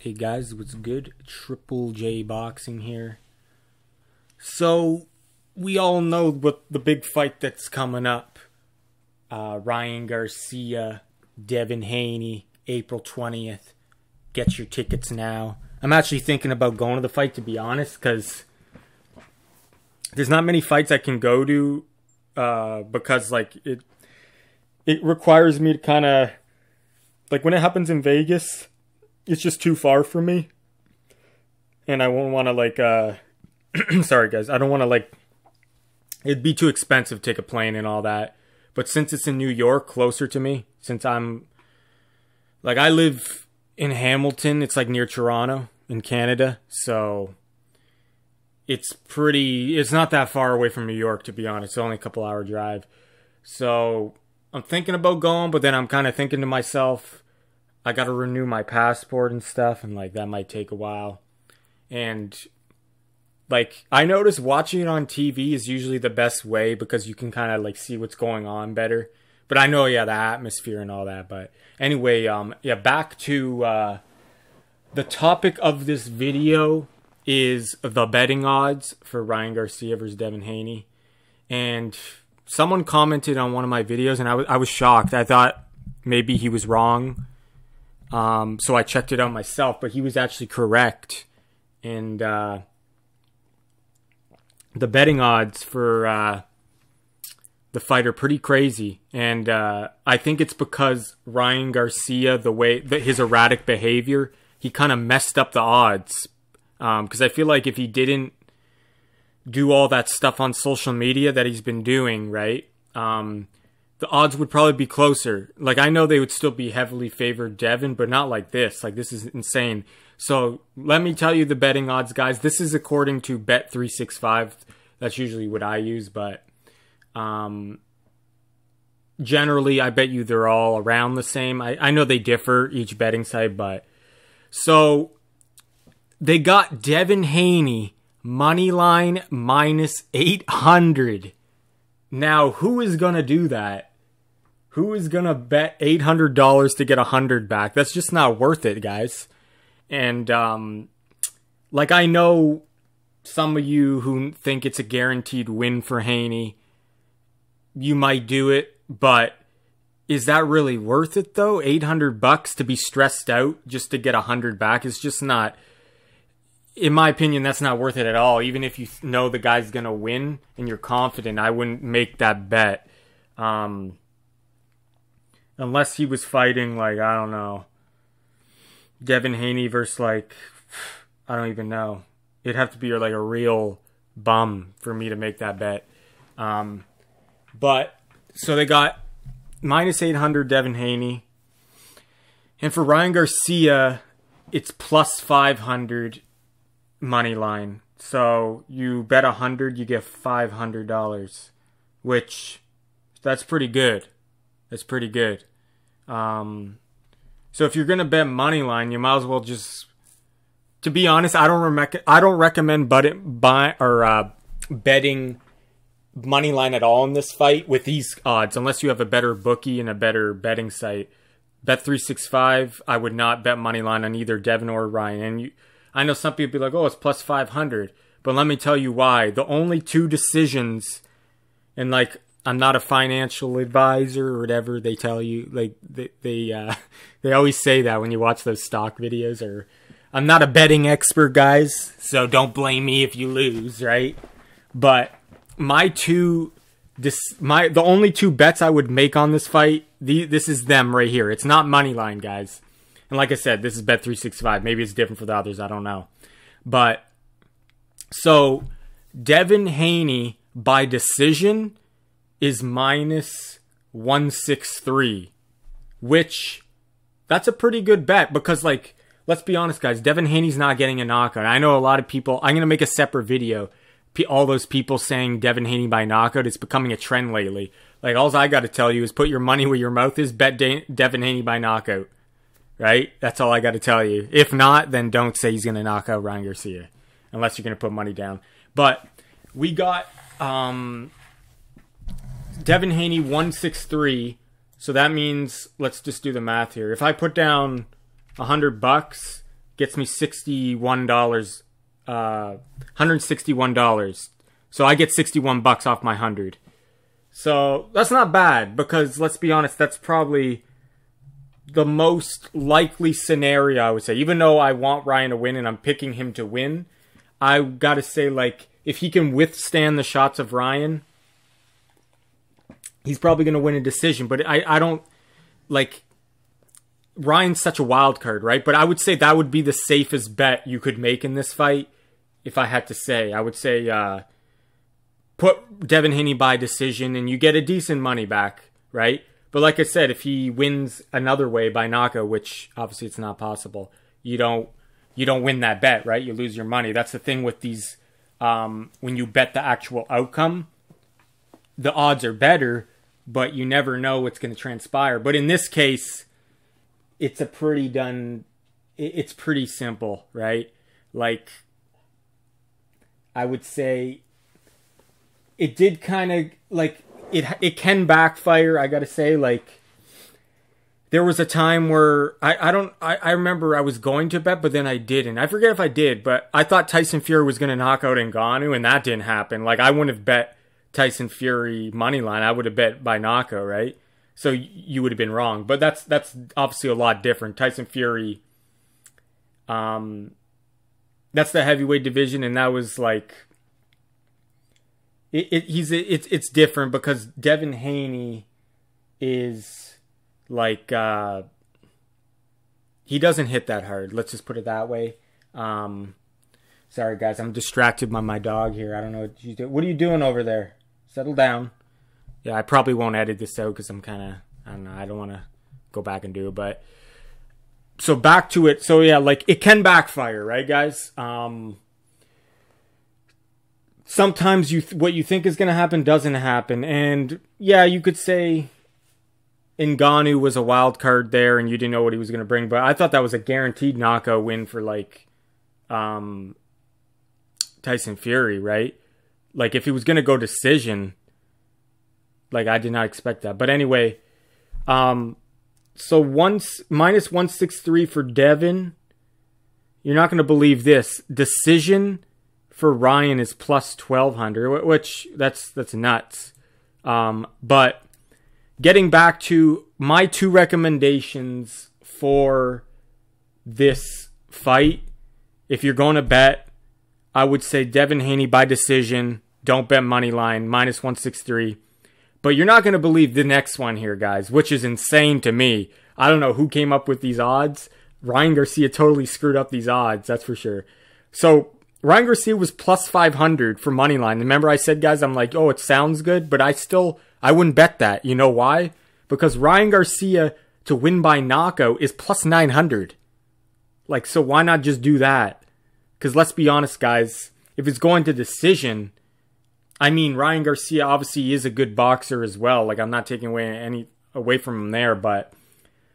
Hey guys, what's good? Triple J Boxing here. So, we all know what the big fight that's coming up. Ryan Garcia, Devin Haney, April 20th. Get your tickets now. I'm actually thinking about going to the fight, to be honest, because there's not many fights I can go to, because like it requires me to kind of, like when it happens in Vegas, it's just too far for me. And I won't want to like, sorry guys, I don't want to like, it'd be too expensive to take a plane and all that. But since it's in New York, closer to me, since I'm, like I live in Hamilton, it's like near Toronto in Canada. So it's not that far away from New York, to be honest. It's only a couple hour drive. So I'm thinking about going, but then I'm kind of thinking to myself, I got to renew my passport and stuff, and like that might take a while. And like I noticed watching it on TV is usually the best way because you can kind of like see what's going on better. But I know, yeah, the atmosphere and all that. But anyway, yeah, back to the topic of this video is the betting odds for Ryan Garcia versus Devin Haney. And someone commented on one of my videos, and I was shocked. I thought maybe he was wrong. So I checked it out myself, but he was actually correct. And the betting odds for the fight are pretty crazy. And I think it's because Ryan Garcia, his erratic behavior, he kind of messed up the odds. Because I feel like if he didn't do all that stuff on social media that he's been doing, right? The odds would probably be closer. Like, I know they would still be heavily favored Devin, but not like this. Like, this is insane. So, let me tell you the betting odds, guys. This is according to Bet365. That's usually what I use, but generally, I bet you they're all around the same. I know they differ, each betting site, but... So, they got Devin Haney, money line minus 800. Now, who is going to do that? Who is going to bet $800 to get 100 back? That's just not worth it, guys. And, like, I know some of you who think it's a guaranteed win for Haney, you might do it, but is that really worth it, though? $800 to be stressed out just to get 100 back is just not, in my opinion, that's not worth it at all. Even if you know the guy's going to win and you're confident, I wouldn't make that bet. Unless he was fighting, like, I don't know, Devin Haney versus, like, I don't even know. It'd have to be, like, a real bum for me to make that bet. But, so they got minus 800 Devin Haney. And for Ryan Garcia, it's plus 500 money line. So, you bet 100, you get $500. Which, that's pretty good. That's pretty good. So if you're gonna bet money line, you might as well just. To be honest, I don't recommend betting money line at all in this fight with these odds, unless you have a better bookie and a better betting site. Bet365, I would not bet money line on either Devin or Ryan. And I know some people be like, "Oh, it's plus 500," but let me tell you why. The only two decisions, and like, I'm not a financial advisor or whatever they tell you. Like they always say that when you watch those stock videos. Or I'm not a betting expert, guys, so don't blame me if you lose, right? But the only two bets I would make on this fight, this is them right here. It's not money line, guys. And like I said, this is Bet365. Maybe it's different for the others. I don't know. But so Devin Haney by decision is minus 163, which that's a pretty good bet because, like, let's be honest, guys, Devin Haney's not getting a knockout. I know a lot of people, I'm going to make a separate video, all those people saying Devin Haney by knockout, it's becoming a trend lately. Like, all I got to tell you is put your money where your mouth is, bet Devin Haney by knockout, right? That's all I got to tell you. If not, then don't say he's going to knock out Ryan Garcia, unless you're going to put money down. But we got Devin Haney 163, so that means, let's just do the math here. If I put down $100, gets me $61, $161. So I get 61 bucks off my 100. So that's not bad, because let's be honest, that's probably the most likely scenario, I would say. Even though I want Ryan to win and I'm picking him to win, I gotta say, like, if he can withstand the shots of Ryan, he's probably gonna win a decision. But I don't, like, Ryan's such a wild card, right? But I would say that would be the safest bet you could make in this fight, if I had to say. I would say put Devin Haney by decision and you get a decent money back, right? But like I said, if he wins another way by knockout, which obviously it's not possible, you don't win that bet, right? You lose your money. That's the thing with these, when you bet the actual outcome, the odds are better, but you never know what's going to transpire. But in this case, it's pretty simple, right? Like, I would say it did kind of, like, it can backfire, I gotta say. Like, there was a time where I remember I was going to bet, but then I didn't. I forget if I did, but I thought Tyson Fury was going to knock out Ngannou, and that didn't happen. Like, I wouldn't have bet Tyson Fury money line. I would have bet by knockout, right? So you would have been wrong. But that's obviously a lot different. Tyson Fury, that's the heavyweight division, and that was like, it's different, because Devin Haney is like, he doesn't hit that hard. Let's just put it that way. Sorry guys, I'm distracted by my dog here. I don't know what you do. What are you doing over there? Settle down. Yeah, I probably won't edit this out because I'm kind of, I don't know, I don't want to go back and do it, but so back to it. So yeah, like, it can backfire, right, guys? Sometimes what you think is going to happen doesn't happen. And yeah, you could say Ngannou was a wild card there and you didn't know what he was going to bring, but I thought that was a guaranteed knockout win for, like, Tyson Fury, right? Like, if he was going to go decision, like, I did not expect that. But anyway, so minus 163 for Devin. You're not going to believe this. Decision for Ryan is plus 1,200, which that's nuts. But getting back to my two recommendations for this fight, if you're going to bet, I would say Devin Haney by decision. Don't bet money line, minus 163. But you're not going to believe the next one here, guys, which is insane to me. I don't know who came up with these odds. Ryan Garcia totally screwed up these odds, that's for sure. So Ryan Garcia was plus 500 for money line. Remember I said, guys, I'm like, oh, it sounds good, but I wouldn't bet that. You know why? Because Ryan Garcia to win by knockout is plus 900. Like, so why not just do that? Because let's be honest, guys, if it's going to decision, I mean, Ryan Garcia obviously is a good boxer as well. Like, I'm not taking away from him there, but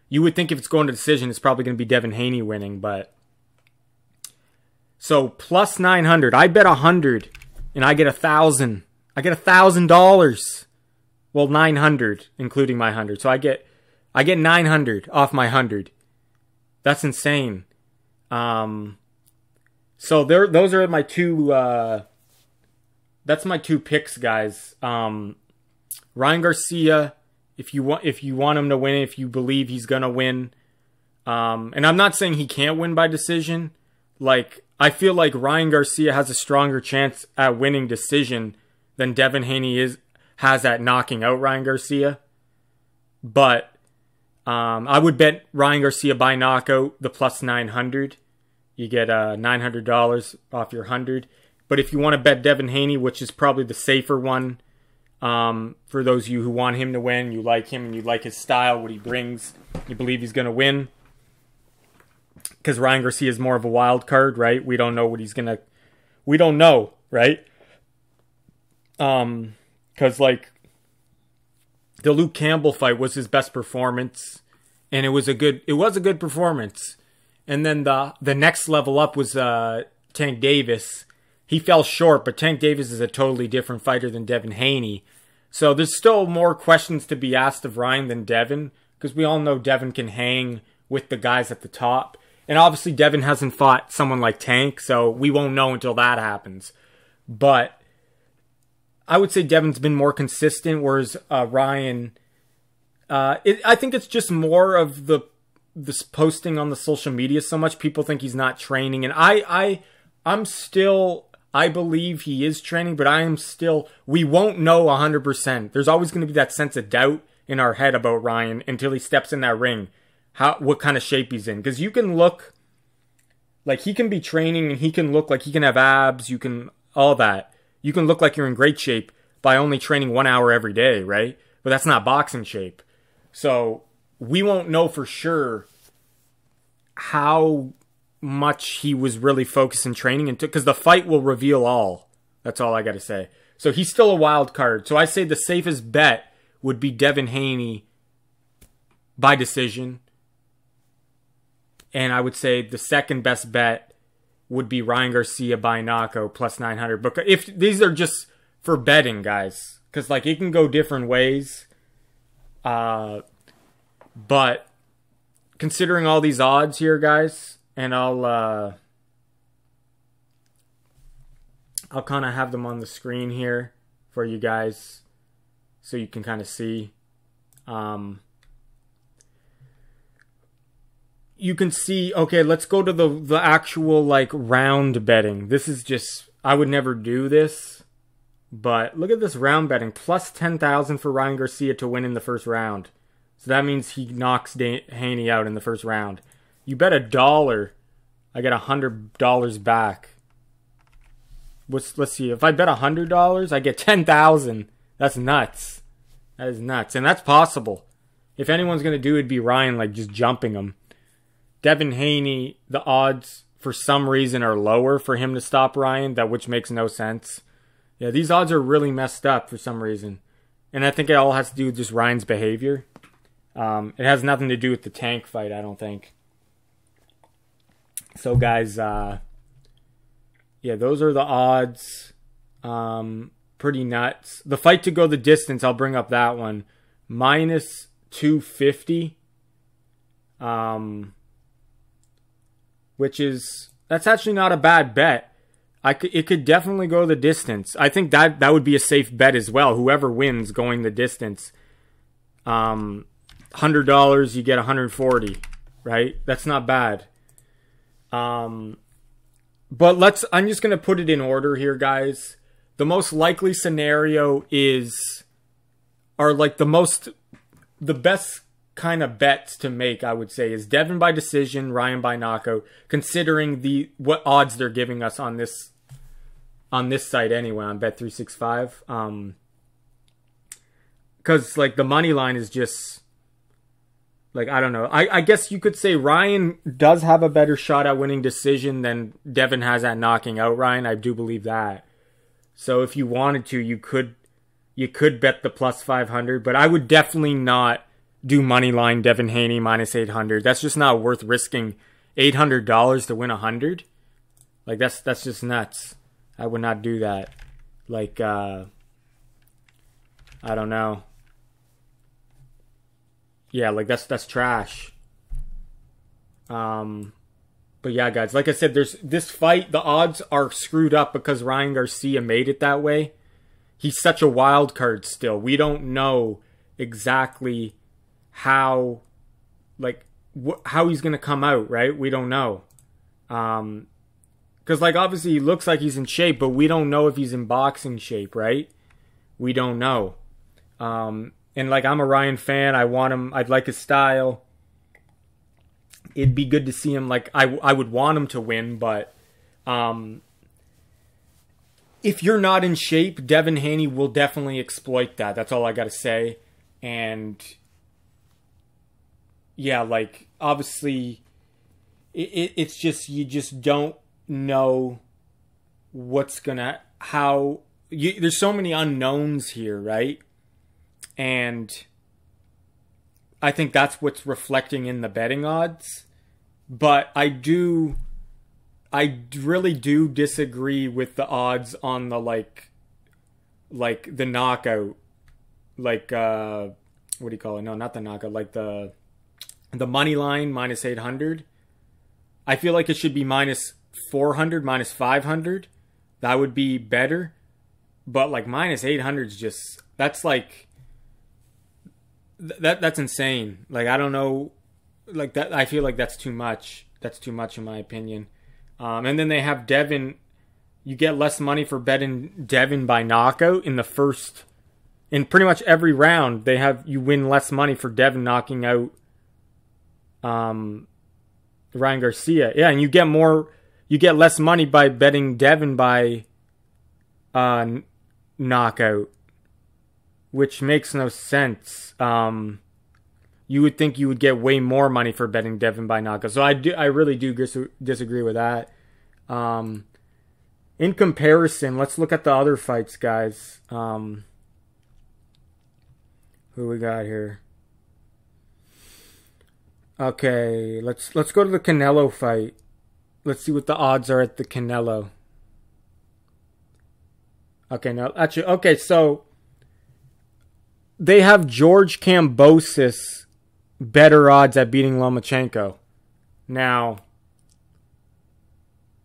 you would think if it's going to decision, it's probably going to be Devin Haney winning, but so plus 900. I bet 100 and I get 1,000. I get $1,000. Well, 900 including my 100. So I get 900 off my 100. That's insane. So those are my two. That's my two picks, guys. Ryan Garcia, if you want him to win, if you believe he's gonna win, and I'm not saying he can't win by decision. Like, I feel like Ryan Garcia has a stronger chance at winning decision than Devin Haney has at knocking out Ryan Garcia. But I would bet Ryan Garcia by knockout, the plus 900. You get $900 off your 100. But if you want to bet Devin Haney, which is probably the safer one, for those of you who want him to win, you like him and you like his style, what he brings, you believe he's going to win. Because Ryan Garcia is more of a wild card, right? We don't know what he's going to... We don't know, right? Because, like, the Luke Campbell fight was his best performance. And it was a good performance. And then the next level up was Tank Davis. He fell short, but Tank Davis is a totally different fighter than Devin Haney. So there's still more questions to be asked of Ryan than Devin, because we all know Devin can hang with the guys at the top. And obviously Devin hasn't fought someone like Tank, so we won't know until that happens. But I would say Devin's been more consistent, whereas Ryan, I think it's just more of this posting on the social media so much. People think he's not training, and I'm still, I believe he is training, but we won't know 100%. There's always going to be that sense of doubt in our head about Ryan until he steps in that ring, what kind of shape he's in. Because you can look like he can be training and he can look like he can have abs, all that. You can look like you're in great shape by only training 1 hour every day, right? But that's not boxing shape. So we won't know for sure how much he was really focused in training, and because the fight will reveal all. That's all I got to say. So he's still a wild card. So I say the safest bet would be Devin Haney by decision. And I would say the second best bet would be Ryan Garcia by knockout plus 900. But if these are just for betting, guys, because like it can go different ways. But considering all these odds here, guys, and I'll kind of have them on the screen here for you guys so you can kind of see. You can see, okay, let's go to the actual like round betting. This is just, I would never do this, but look at this round betting. Plus 10,000 for Ryan Garcia to win in the first round. So that means he knocks Haney out in the first round. You bet $1, I get $100 back. Let's see. If I bet $100, I get 10,000. That's nuts. That is nuts, and that's possible. If anyone's gonna do it, it'd be Ryan, like just jumping him. Devin Haney, the odds for some reason are lower for him to stop Ryan, which makes no sense. Yeah, these odds are really messed up for some reason, and I think it all has to do with just Ryan's behavior. It has nothing to do with the Tank fight, I don't think. So, guys, yeah, those are the odds. Pretty nuts. The fight to go the distance, I'll bring up that one. Minus 250. Which is, that's actually not a bad bet. It could definitely go the distance. I think that would be a safe bet as well. Whoever wins going the distance. $100, you get 140, right? That's not bad. But I'm just going to put it in order here, guys. The most likely scenario the best kind of bets to make, I would say, is Devin by decision, Ryan by knockout, considering what odds they're giving us on this site anyway, on Bet365. Because like the money line is just like, I don't know. I guess you could say Ryan does have a better shot at winning decision than Devin has at knocking out Ryan. I do believe that. So if you wanted to, you could bet the plus 500, but I would definitely not do money line Devin Haney minus 800. That's just not worth risking $800 to win 100. Like that's just nuts. I would not do that. Like I don't know. Yeah, like that's trash. But yeah, guys, like I said, there's this fight, the odds are screwed up because Ryan Garcia made it that way. He's such a wild card still. We don't know exactly how he's going to come out, right? We don't know. Because, like, obviously he looks like he's in shape, but we don't know if he's in boxing shape, right? We don't know. And, like, I'm a Ryan fan. I want him. I'd like his style. It'd be good to see him. Like, I would want him to win, but if you're not in shape, Devin Haney will definitely exploit that. That's all I got to say. And yeah, like, obviously, it's just, you just don't know what's gonna, there's so many unknowns here, right? And I think that's what's reflecting in the betting odds. But I really do disagree with the odds on the, like the knockout, like, what do you call it? No, not the knockout, like the money line minus 800. I feel like it should be minus 400, minus 500. That would be better. But like minus 800 is just, that's like, that's insane. Like, I don't know, like that. I feel like that's too much. That's too much in my opinion. And then they have Devin. You get less money for betting Devin by knockout in the first, in pretty much every round. They have, you win less money for Devin knocking out Ryan Garcia. Yeah, and you get less money by betting Devin by knockout, which makes no sense. You would think you would get way more money for betting Devin by knockout. So I really do disagree with that. In comparison, let's look at the other fights, guys. Who we got here? Okay, let's go to the Canelo fight. Let's see what the odds are at the Canelo. Okay, now actually, okay, so they have George Kambosos better odds at beating Lomachenko. Now,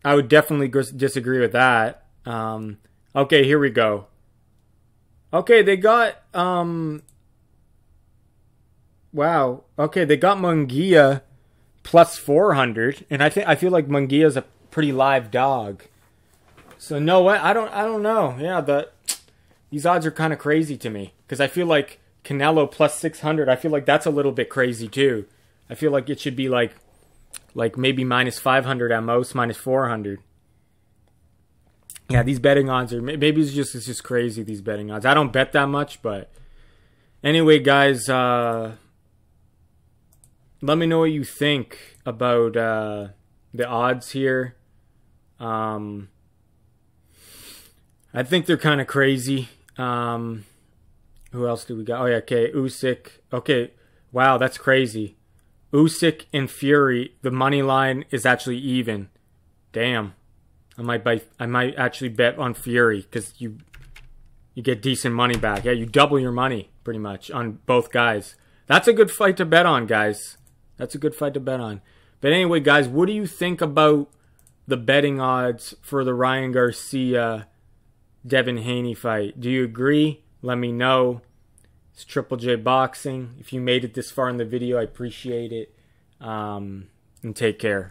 I would definitely disagree with that. Okay, here we go. Okay, they got wow. Okay, they got Munguia plus 400, and I feel like Munguia's a pretty live dog. So no, what I don't know. Yeah, these odds are kind of crazy to me because I feel like Canelo plus 600. I feel like that's a little bit crazy too. I feel like it should be like maybe minus 500 at most, minus 400. Yeah, these betting odds are maybe it's just crazy. These betting odds. I don't bet that much, but anyway, guys. Let me know what you think about the odds here. I think they're kind of crazy. Who else do we got? Oh, yeah, okay, Usyk. Okay, wow, that's crazy. Usyk and Fury, the money line is actually even. Damn. I might actually bet on Fury because you get decent money back. Yeah, you double your money pretty much on both guys. That's a good fight to bet on, guys. That's a good fight to bet on. But anyway, guys, what do you think about the betting odds for the Ryan Garcia Devin Haney fight? Do you agree? Let me know. It's Triple J Boxing. If you made it this far in the video, I appreciate it. And take care.